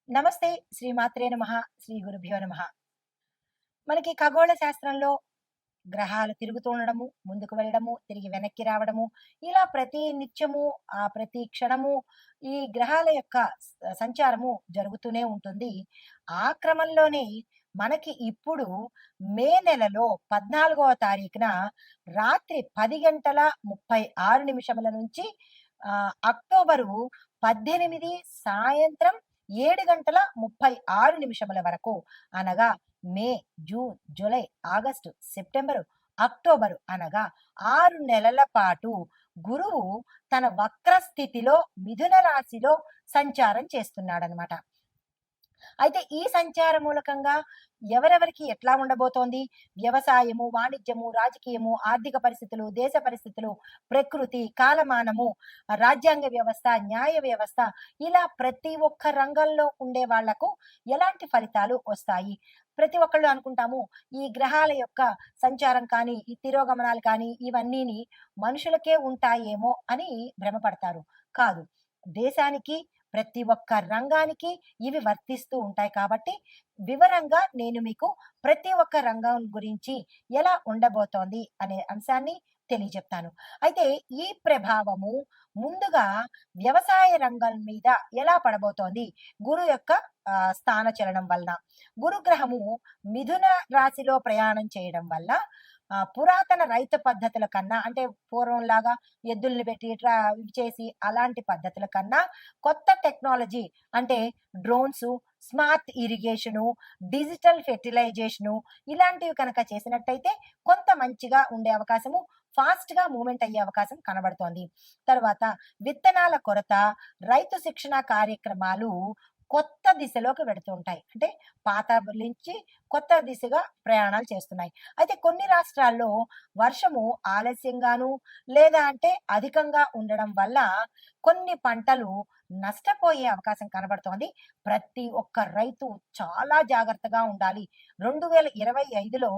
నమస్తే. శ్రీమాత్రే నమః. శ్రీ గురుభ్యో నమః. మనకి ఖగోళ శాస్త్రంలో గ్రహాలు తిరుగుతూ ఉండడము, ముందుకు వెళ్ళడము, తిరిగి వెనక్కి రావడము, ఇలా ప్రతి నిత్యము ప్రతి క్షణము ఈ గ్రహాల యొక్క సంచారము జరుగుతూనే ఉంటుంది. ఆ క్రమంలోనే మనకి ఇప్పుడు మే నెలలో 14వ తారీఖున రాత్రి 10:36 నుంచి అక్టోబరు 18 సాయంత్రం 7:36 వరకు అనగా May, June, July, August, September, October అనగా 6 నెలల పాటు గురువు తన వక్ర స్థితిలో మిథున రాశిలో సంచారం చేస్తున్నాడనమాట. అయితే ఈ సంచార మూలకంగా ఎవరెవరికి ఎట్లా ఉండబోతోంది? వ్యవసాయము, వాణిజ్యము, రాజకీయము, ఆర్థిక పరిస్థితులు, దేశ పరిస్థితులు, ప్రకృతి, కాలమానము, రాజ్యాంగ వ్యవస్థ, న్యాయ వ్యవస్థ, ఇలా ప్రతి ఒక్క రంగంలో ఉండే వాళ్లకు ఎలాంటి ఫలితాలు వస్తాయి? ప్రతి ఒక్కళ్ళు అనుకుంటాము ఈ గ్రహాల యొక్క సంచారం కానీ, ఈ తిరోగమనాలు కానీ ఇవన్నీని మనుషులకే ఉంటాయేమో అని భ్రమపడతారు. కాదు. దేశానికి ప్రతి ఒక్క రంగానికి ఇవి వర్తిస్తూ ఉంటాయి కాబట్టి వివరంగా నేను మీకు ప్రతి ఒక్క రంగం గురించి ఎలా ఉండబోతోంది అనే అంశాన్ని తెలియజెప్తాను. అయితే ఈ ప్రభావము ముందుగా వ్యవసాయ రంగం మీద ఎలా పడబోతోంది గురు యొక్క స్థాన చలనం వలన. గురుగ్రహము మిథున రాశిలో ప్రయాణం చేయడం వల్ల పురాతన రైతు పద్ధతుల కన్నా, అంటే పూర్వంలాగా ఎద్దుల్ని పెట్టి ఇట్లా ఇవి చేసి అలాంటి పద్ధతుల కన్నా కొత్త టెక్నాలజీ, అంటే డ్రోన్స్, స్మార్ట్ ఇరిగేషను, డిజిటల్ ఫెర్టిలైజేషను ఇలాంటివి కనుక చేసినట్టయితే కొంత మంచిగా ఉండే అవకాశము, ఫాస్ట్‌గా మూవ్‌మెంట్ అయ్యే అవకాశం కనబడుతోంది. తర్వాత విత్తనాల కొరత, రైతు శిక్షణ కార్యక్రమాలు కొత్త దిశలోకి వెడుతూ ఉంటాయి. అంటే పాత నుంచి కొత్త దిశగా ప్రయాణాలు చేస్తున్నాయి. అయితే కొన్ని రాష్ట్రాల్లో వర్షము ఆలస్యంగాను, లేదా అంటే అధికంగా ఉండడం వల్ల కొన్ని పంటలు నష్టపోయే అవకాశం కనబడుతోంది. ప్రతి ఒక్క రైతు చాలా జాగ్రత్తగా ఉండాలి. 2025లో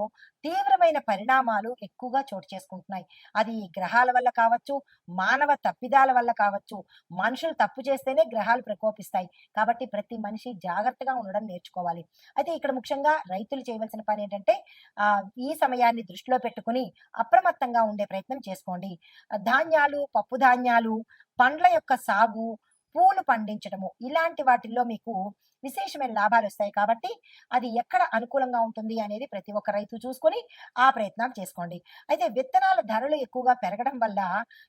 తీవ్రమైన పరిణామాలు ఎక్కువగా చోటు చేసుకుంటున్నాయి. అది గ్రహాల వల్ల కావచ్చు, మానవ తప్పిదాల వల్ల కావచ్చు. మనుషులు తప్పు చేస్తేనే గ్రహాలు ప్రకోపిస్తాయి. కాబట్టి ప్రతి మనిషి జాగ్రత్తగా ఉండడం నేర్చుకోవాలి. అయితే ఇక్కడ ముఖ్యంగా రైతులు చేయవలసిన పని ఏంటంటే ఈ సమయాన్ని దృష్టిలో పెట్టుకుని అప్రమత్తంగా ఉండే ప్రయత్నం చేసుకోండి. ధాన్యాలు, పప్పు ధాన్యాలు, పండ్ల యొక్క సాగు, పూలు పండించడము ఇలాంటి వాటిల్లో మీకు విశేషమైన లాభాలు వస్తాయి కాబట్టి అది ఎక్కడ అనుకూలంగా ఉంటుంది అనేది ప్రతి ఒక్క రైతు చూసుకొని ఆ ప్రయత్నాలు చేసుకోండి. అయితే విత్తనాల ధరలు ఎక్కువగా పెరగడం వల్ల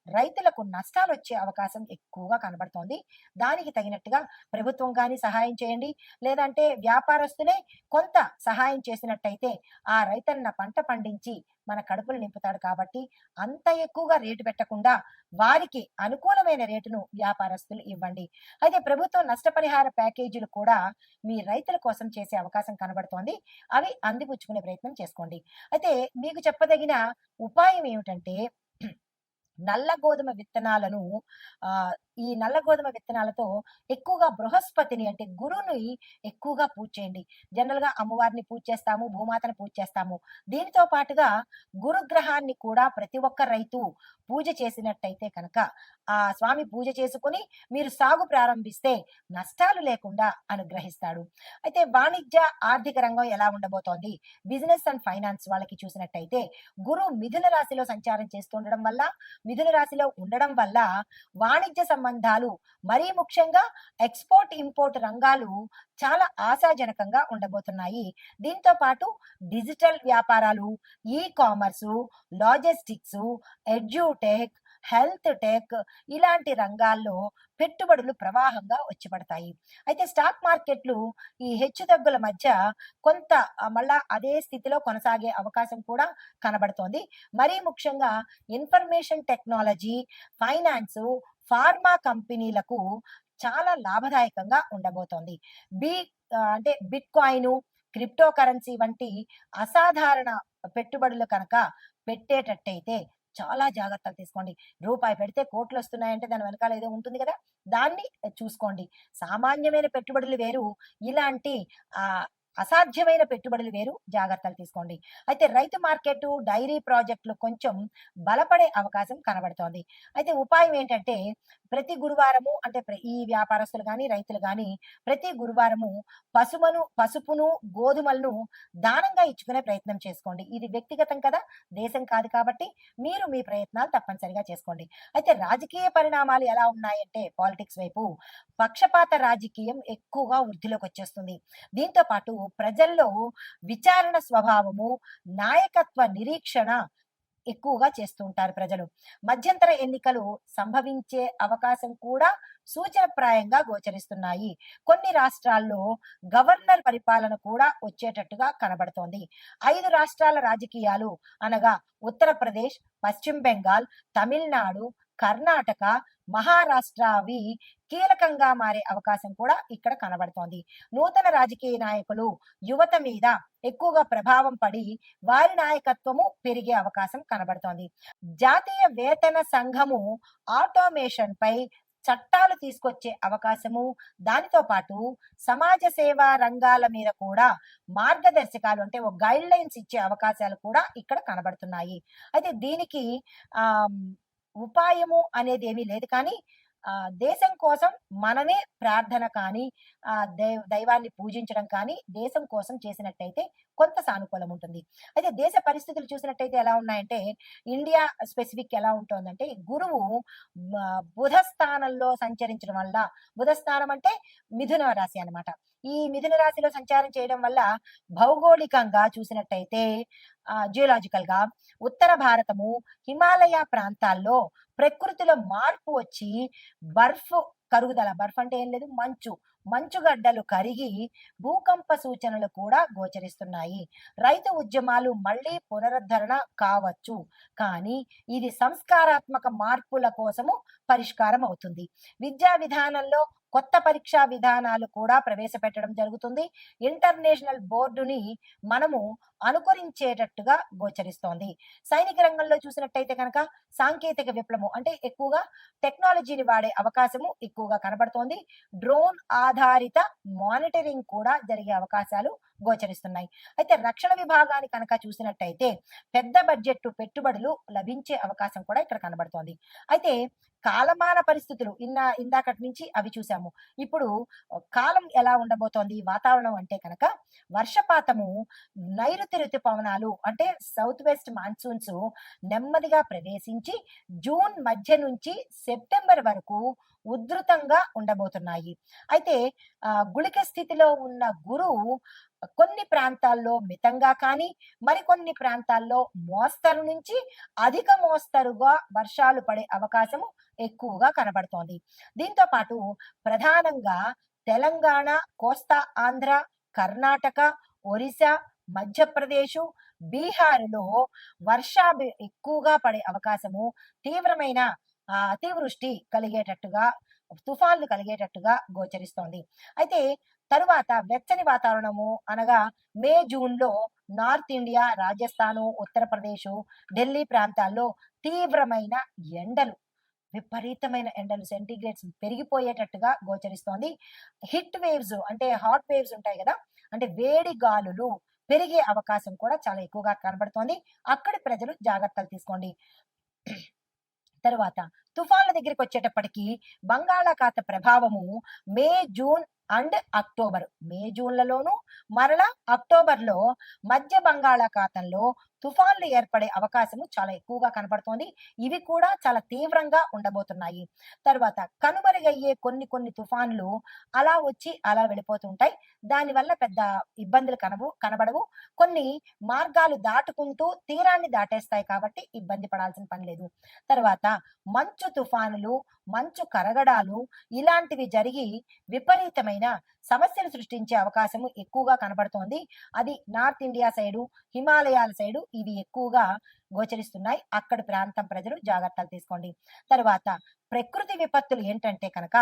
రైతులకు నష్టాలు వచ్చే అవకాశం ఎక్కువగా కనబడుతోంది. దానికి తగినట్టుగా ప్రభుత్వం కానీ సహాయం చేయండి, లేదంటే వ్యాపారస్తులే కొంత సహాయం చేసినట్టయితే ఆ రైతన్న పంట పండించి మన కడుపులు నింపుతాడు కాబట్టి అంత ఎక్కువగా రేటు పెట్టకుండా వారికి అనుకూలమైన రేటును వ్యాపారస్తులు ఇవ్వండి. అయితే ప్రభుత్వం నష్టపరిహార ప్యాకేజీలు కూడా మీ రైతుల కోసం చేసే అవకాశం కనబడుతోంది. అవి అందిపుచ్చుకునే ప్రయత్నం చేసుకోండి. అయితే మీకు చెప్పదగిన ఉపాయం ఏమిటంటే నల్ల గోధుమ విత్తనాలను ఈ నల్ల గోధుమ విత్తనాలతో ఎక్కువగా బృహస్పతిని, అంటే గురువుని ఎక్కువగా పూజ చేయండి. జనరల్‌గా అమ్మవారిని పూజ చేస్తాము, భూమాతను పూజ చేస్తాము. దీనితో పాటుగా గురుగ్రహాన్ని కూడా ప్రతి ఒక్క రైతు పూజ చేసినట్టయితే కనుక ఆ స్వామి పూజ చేసుకొని మీరు సాగు ప్రారంభిస్తే నష్టాలు లేకుండా అనుగ్రహిస్తాడు. అయితే వాణిజ్య, ఆర్థిక రంగం ఎలా ఉండబోతోంది? బిజినెస్ అండ్ ఫైనాన్స్ వాళ్ళకి చూసినట్టయితే గురువు మిథున రాశిలో సంచారం చేస్తుండడం వల్ల, మిథున రాశిలో ఉండడం వల్ల వాణిజ్య సంబంధాలు, మరీ ముఖ్యంగా ఎక్స్‌పోర్ట్, ఇంపోర్ట్ రంగాలు చాలా ఆశాజనకంగా ఉండబోతున్నాయి. దీంతో పాటు డిజిటల్ వ్యాపారాలు, ecommerce, logistics, edutech, health tech ఇలాంటి రంగాల్లో పెట్టుబడులు ప్రవాహంగా వచ్చి పడతాయి. అయితే స్టాక్ మార్కెట్లు ఈ హెచ్చుతగ్గుల మధ్య కొంత మళ్ళా అదే స్థితిలో కొనసాగే అవకాశం కూడా కనబడుతోంది. మరీ ముఖ్యంగా ఇన్ఫర్మేషన్ టెక్నాలజీ, ఫైనాన్సు, ఫార్మా కంపెనీలకు చాలా లాభదాయకంగా ఉండబోతోంది. బి అంటే బిట్‌కాయిను, క్రిప్టో కరెన్సీ వంటి అసాధారణ పెట్టుబడులు కనుక పెట్టేటట్టయితే చాలా జాగ్రత్తలు తీసుకోండి. రూపాయి పెడితే కోట్లొస్తున్నాయంటే దాని వెనకాల ఏదో ఉంటుంది గదా! దాన్ని చూసుకోండి. సామాన్యమైన పెట్టుబడులు వేరు. ఇలాంటి ఆహ్, అసాధ్యమైన పెట్టుబడులు వేరు, జాగ్రత్తలు తీసుకోండి. అయితే రైతు మార్కెట్, డైరీ ప్రాజెక్టులు కొంచెం బలపడే అవకాశం కనబడుతోంది. అయితే ఉపాయం ఏంటంటే ప్రతి గురువారము అంటే ఈ వ్యాపారస్తులు గాని, రైతులు గాని ప్రతి గురువారము పసుపును, గోధుమలను దానంగా ఇచ్చుకునే ప్రయత్నం చేసుకోండి. ఇది వ్యక్తిగతం కదా, దేశం కాదు కాబట్టి మీరు మీ ప్రయత్నాలు తప్పనిసరిగా చేసుకోండి. అయితే రాజకీయ పరిణామాలు ఎలా ఉన్నాయంటే పాలిటిక్స్ వైపు పక్షపాత రాజకీయం ఎక్కువగా వృద్ధిలోకి వచ్చేస్తుంది. దీంతో పాటు ప్రజల్లో విచారణ స్వభావము, నాయకత్వ నిరీక్షణ ఎక్కువగా చేస్తూ ఉంటారు ప్రజలు. మధ్యంతర ఎన్నికలు సంభవించే అవకాశం కూడా సూచనప్రాయంగా గోచరిస్తున్నాయి. కొన్ని రాష్ట్రాల్లో గవర్నర్ పరిపాలన కూడా వచ్చేటట్టుగా కనబడుతోంది. 5 రాష్ట్రాల రాజకీయాలు అనగా ఉత్తరప్రదేశ్, పశ్చిమ బెంగాల్, తమిళనాడు, కర్ణాటక, మహారాష్ట్ర అవి కీలకంగా మారే అవకాశం కూడా ఇక్కడ కనబడుతోంది. నూతన రాజకీయ నాయకులు యువత మీద ఎక్కువగా ప్రభావం పడి వారి నాయకత్వము పెరిగే అవకాశం కనబడుతోంది. జాతీయ వేతన సంఘము ఆటోమేషన్ పై చట్టాలు తీసుకొచ్చే అవకాశము, దానితో పాటు సమాజ సేవా రంగాల మీద కూడా మార్గదర్శకాలు అంటే ఒక గైడ్ లైన్స్ ఇచ్చే అవకాశాలు కూడా ఇక్కడ కనబడుతున్నాయి. అయితే దీనికి ఆ ఉపాయము అనేది ఏమీ లేదు కానీ దేశం కోసం మనమే ప్రార్థన కానీ దైవాన్ని పూజించడం కానీ దేశం కోసం చేసినట్టయితే కొంత సానుకూలం ఉంటుంది. అయితే దేశ పరిస్థితులు చూసినట్టయితే ఎలా ఉన్నాయంటే ఇండియా స్పెసిఫిక్ ఎలా ఉంటుందంటే గురువు బుధ స్థానంలో సంచరించడం వల్ల, బుధ స్థానం అంటే మిథున రాశి అన్నమాట. ఈ మిథున రాశిలో సంచారం చేయడం వల్ల భౌగోళికంగా చూసినట్టయితే జియోలాజికల్ గా ఉత్తర భారతము, హిమాలయ ప్రాంతాల్లో ప్రకృతిలో మార్పు వచ్చి కరుగుదల, బర్ఫ్ అంటే ఏం లేదు, మంచుగడ్డలు కరిగి భూకంప సూచనలు కూడా గోచరిస్తున్నాయి. రైతు ఉద్యమాలు మళ్ళీ పునరుద్ధరణ కావచ్చు, కానీ ఇది సంస్కారాత్మక మార్పుల కోసము పరిష్కారం అవుతుంది. విద్యా విధానంలో కొత్త పరీక్షా విధానాలు కూడా ప్రవేశపెట్టడం జరుగుతుంది. ఇంటర్నేషనల్ బోర్డుని మనము అనుకరించేటట్టుగా గోచరిస్తోంది. సైనిక రంగంలో చూసినట్టయితే కనుక సాంకేతిక విప్లవం అంటే ఎక్కువగా టెక్నాలజీని వాడే అవకాశము ఎక్కువగా కనబడుతోంది. డ్రోన్ ఆధారిత మానిటరింగ్ కూడా జరిగే అవకాశాలు గోచరిస్తున్నాయి. అయితే రక్షణ విభాగాన్ని కనుక చూసినట్టయితే పెద్ద బడ్జెట్ పెట్టుబడులు లభించే అవకాశం కూడా ఇక్కడ కనబడుతోంది. అయితే కాలమాన పరిస్థితులు ఇందాకటి నుంచి అవి చూసాము. ఇప్పుడు కాలం ఎలా ఉండబోతోంది వాతావరణం అంటే కనుక వర్షపాతము నైరుతి ఋతుపవనాలు అంటే సౌత్ వెస్ట్ మాన్సూన్స్ నెమ్మదిగా ప్రవేశించి జూన్ మధ్య నుంచి సెప్టెంబర్ వరకు ఉధృతంగా ఉండబోతున్నాయి. అయితే గుళిక స్థితిలో ఉన్న గురువు కొన్ని ప్రాంతాల్లో మితంగా కానీ మరికొన్ని ప్రాంతాల్లో మోస్తరు నుంచి అధిక మోస్తరుగా వర్షాలు పడే అవకాశము ఎక్కువగా కనబడుతోంది. దీంతో పాటు ప్రధానంగా తెలంగాణ, కోస్తా ఆంధ్ర, కర్ణాటక, ఒరిస్సా, మధ్యప్రదేశ్, బీహార్లో వర్షాలు ఎక్కువగా పడే అవకాశము, తీవ్రమైన అతివృష్టి కలిగేటట్టుగా, తుఫాన్లు కలిగేటట్టుగా గోచరిస్తోంది. అయితే తరువాత వెచ్చని వాతావరణము అనగా మే జూన్లో నార్త్ ఇండియా, రాజస్థాను, ఉత్తరప్రదేశ్, ఢిల్లీ ప్రాంతాల్లో తీవ్రమైన ఎండలు, విపరీతమైన ఎండలు, సెంటీగ్రేడ్స్ పెరిగిపోయేటట్టుగా గోచరిస్తోంది. హిట్ వేవ్స్ అంటే హాట్ వేవ్స్ ఉంటాయి కదా, అంటే వేడి గాలులు పెరిగే అవకాశం కూడా చాలా ఎక్కువగా కనబడుతోంది. అక్కడి ప్రజలు జాగ్రత్తలు తీసుకోండి. తరువాత తుఫాన్ల దగ్గరికి వచ్చేటప్పటికి బంగాళాఖాత ప్రభావము మే, జూన్ అండ్ అక్టోబర్, మే జూన్లలోను మరలా అక్టోబర్లో మధ్య బంగాళాఖాతంలో తుఫాన్లు ఏర్పడే అవకాశము చాలా ఎక్కువగా కనపడుతోంది. ఇవి కూడా చాలా తీవ్రంగా ఉండబోతున్నాయి. తర్వాత కనుమరుగయ్యే కొన్ని తుఫాన్లు అలా వచ్చి అలా వెళ్ళిపోతుంటాయి. దానివల్ల పెద్ద ఇబ్బందులు కనబడవు. కొన్ని మార్గాలు దాటుకుంటూ తీరాన్ని దాటేస్తాయి కాబట్టి ఇబ్బంది పడాల్సిన పని లేదు. తర్వాత మంచు తుఫానులు, మంచు కరగడాలు ఇలాంటివి జరిగి విపరీతమైన సమస్యలు సృష్టించే అవకాశము ఎక్కువగా కనబడుతోంది. అది నార్త్ ఇండియా సైడు, హిమాలయాల సైడు ఇవి ఎక్కువగా గోచరిస్తున్నాయి. అక్కడి ప్రాంతం ప్రజలు జాగ్రత్తలు తీసుకోండి. తర్వాత ప్రకృతి విపత్తులు ఏంటంటే కనుక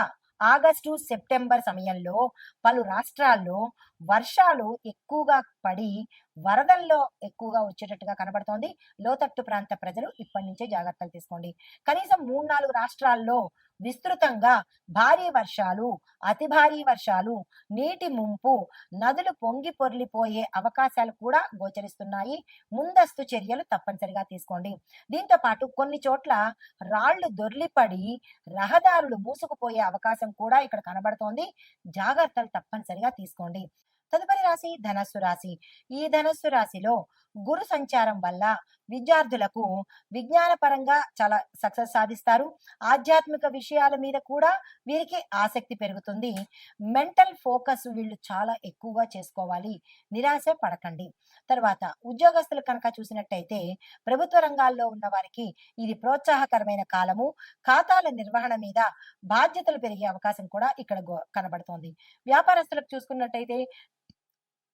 ఆగస్టు, సెప్టెంబర్ సమయంలో పలు రాష్ట్రాల్లో వర్షాలు ఎక్కువగా పడి వరదల్లో ఎక్కువగా వచ్చేటట్టుగా కనబడుతోంది. లోతట్టు ప్రాంత ప్రజలు ఇప్పటి నుంచే జాగ్రత్తలు తీసుకోండి. కనీసం 3, 4 రాష్ట్రాల్లో విస్తృతంగా భారీ వర్షాలు, అతి భారీ వర్షాలు, నీటి ముంపు, నదులు పొంగి పొర్లిపోయే అవకాశాలు కూడా గోచరిస్తున్నాయి. ముందస్తు చర్యలు తప్పనిసరిగా తీసుకోండి. దీంతో పాటు కొన్ని చోట్ల రాళ్లు దొర్లిపడి రహదారులు మూసుకుపోయే అవకాశం కూడా ఇక్కడ కనబడుతోంది. జాగ్రత్తలు తప్పనిసరిగా తీసుకోండి. తదుపరి రాశి ధనస్సు రాశి. ఈ ధనస్సు రాశిలో గురు సంచారం వల్ల విద్యార్థులకు విజ్ఞానపరంగా చాలా సక్సెస్ సాధిస్తారు. ఆధ్యాత్మిక విషయాల మీద కూడా వీరికి ఆసక్తి పెరుగుతుంది. మెంటల్ ఫోకస్ వీళ్ళు చాలా ఎక్కువగా చేసుకోవాలి. నిరాశ పడకండి. తర్వాత ఉద్యోగస్తులు కనుక చూసినట్టయితే ప్రభుత్వ రంగాల్లో ఉన్న వారికి ఇది ప్రోత్సాహకరమైన కాలము. ఖాతాల నిర్వహణ మీద బాధ్యతలు పెరిగే అవకాశం కూడా ఇక్కడ కనబడుతోంది. వ్యాపారస్తులకు చూసుకున్నట్టయితే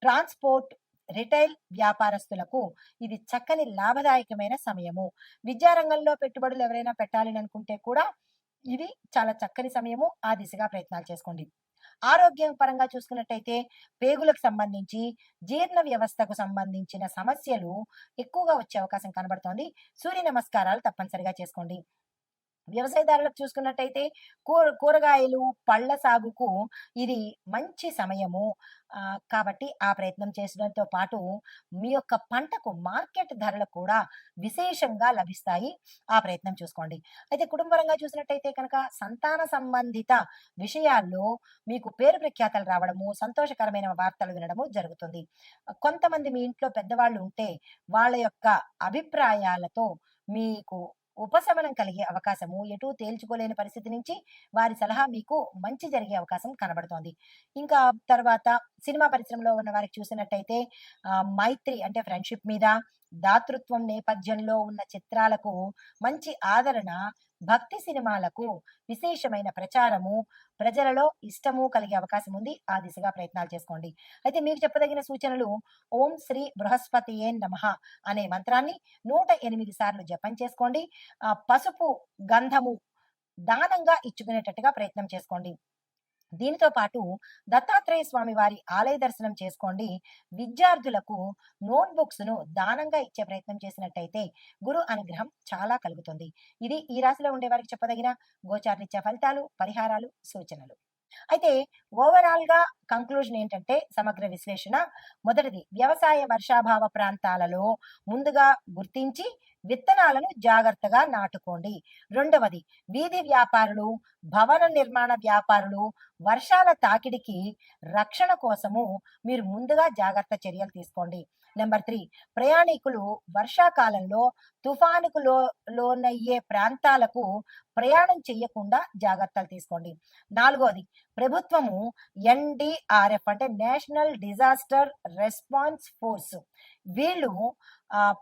ట్రాన్స్పోర్ట్, రిటైల్ వ్యాపారస్తులకు ఇది చక్కని లాభదాయకమైన సమయము. విద్యారంగంలో పెట్టుబడులు ఎవరైనా పెట్టాలని అనుకుంటే కూడా ఇది చాలా చక్కని సమయము. ఆ దిశగా ప్రయత్నాలు చేసుకోండి. ఆరోగ్యం పరంగా చూసుకున్నట్టయితే పేగులకు సంబంధించి, జీర్ణ వ్యవస్థకు సంబంధించిన సమస్యలు ఎక్కువగా వచ్చే అవకాశం కనబడుతోంది. సూర్య నమస్కారాలు తప్పనిసరిగా చేసుకోండి. వ్యవసాయదారులకు చూసుకున్నట్టయితే కూరగాయలు, పళ్ళ సాగుకు ఇది మంచి సమయము. కాబట్టి ఆ ప్రయత్నం చేసడంతో పాటు మీ యొక్క పంటకు మార్కెట్ ధరలు కూడా విశేషంగా లభిస్తాయి. ఆ ప్రయత్నం చూసుకోండి. అయితే కుటుంబపరంగా చూసినట్టయితే కనుక సంతాన సంబంధిత విషయాల్లో మీకు పేరు ప్రఖ్యాతలు రావడము, సంతోషకరమైన వార్తలు వినడము జరుగుతుంది. కొంతమంది మీ ఇంట్లో పెద్దవాళ్ళు ఉంటే వాళ్ళ యొక్క అభిప్రాయాలతో మీకు ఉపశమనం కలిగే అవకాశము, ఎటూ తేల్చుకోలేని పరిస్థితి నుంచి వారి సలహా మీకు మంచి జరిగే అవకాశం కనబడుతోంది. ఇంకా తర్వాత సినిమా పరిశ్రమలో ఉన్న వారికి చూసినట్టయితే మైత్రి అంటే ఫ్రెండ్షిప్ మీద, దాతృత్వం నేపథ్యంలో ఉన్న చిత్రాలకు మంచి ఆదరణ, భక్తి సినిమాలకు విశేషమైన ప్రచారము, ప్రజలలో ఇష్టము కలిగే అవకాశం ఉంది. ఆ దిశగా ప్రయత్నాలు చేసుకోండి. అయితే మీకు చెప్పదగిన సూచనలు ఓం శ్రీ బృహస్పతియే నమః అనే మంత్రాన్ని 108 సార్లు జపం చేసుకోండి. పసుపు గంధము దానంగా ఇచ్చుకునేటట్టుగా ప్రయత్నం చేసుకోండి. దీనితో పాటు దత్తాత్రేయ స్వామి వారి ఆలయ దర్శనం చేసుకోండి. విద్యార్థులకు నోట్ బుక్స్ ను దానంగా ఇచ్చే ప్రయత్నం చేసినట్టయితే గురు అనుగ్రహం చాలా కలుగుతుంది. ఇది ఈ రాశిలో ఉండే వారికి చెప్పదగిన గోచారరీత్యా ఫలితాలు, పరిహారాలు, సూచనలు. అయితే ఓవరాల్ గా కంక్లూజన్ ఏంటంటే సమగ్ర విశ్లేషణ. మొదటిది, వ్యవసాయ వర్షాభావ ప్రాంతాలలో ముందుగా గుర్తించి విత్తనాలను జాగ్రత్తగా నాటుకోండి. రెండవది, వీధి వ్యాపారులు, భవన నిర్మాణ వ్యాపారులు వర్షాల తాకిడికి రక్షణ కోసము మీరు ముందుగా జాగ్రత్త చర్యలు తీసుకోండి. నెంబర్ 3, ప్రయాణికులు వర్షాకాలంలో తుఫానుకు లోనయ్యే ప్రాంతాలకు ప్రయాణం చేయకుండా జాగ్రత్తలు తీసుకోండి. నాలుగోది, ప్రభుత్వము NDRF అంటే నేషనల్ డిజాస్టర్ రెస్పాన్స్ ఫోర్స్ వీళ్ళు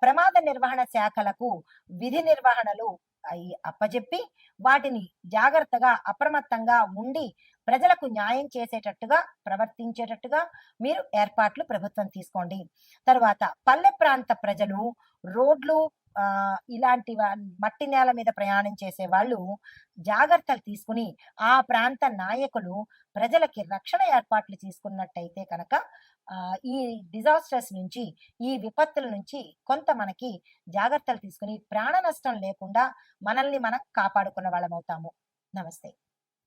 ప్రమాద నిర్వహణ శాఖలకు విధి నిర్వహణలు అప్పజెప్పి వాటిని జాగ్రత్తగా అప్రమత్తంగా ఉండి ప్రజలకు న్యాయం చేసేటట్టుగా ప్రవర్తించేటట్టుగా మీరు ఏర్పాట్లు ప్రభుత్వం తీసుకోండి. తర్వాత పల్లె ప్రాంత ప్రజలు రోడ్లు ఇలాంటి మట్టి నేల మీద ప్రయాణం చేసే వాళ్ళు జాగ్రత్తలు తీసుకుని ఆ ప్రాంత నాయకులు ప్రజలకి రక్షణ ఏర్పాట్లు తీసుకున్నట్టయితే కనుక ఈ డిజాస్టర్స్ నుంచి, ఈ విపత్తుల నుంచి కొంత మనకి జాగ్రత్తలు తీసుకుని ప్రాణ నష్టం లేకుండా మనల్ని మనం కాపాడుకున్న వాళ్ళం అవుతాము. నమస్తే.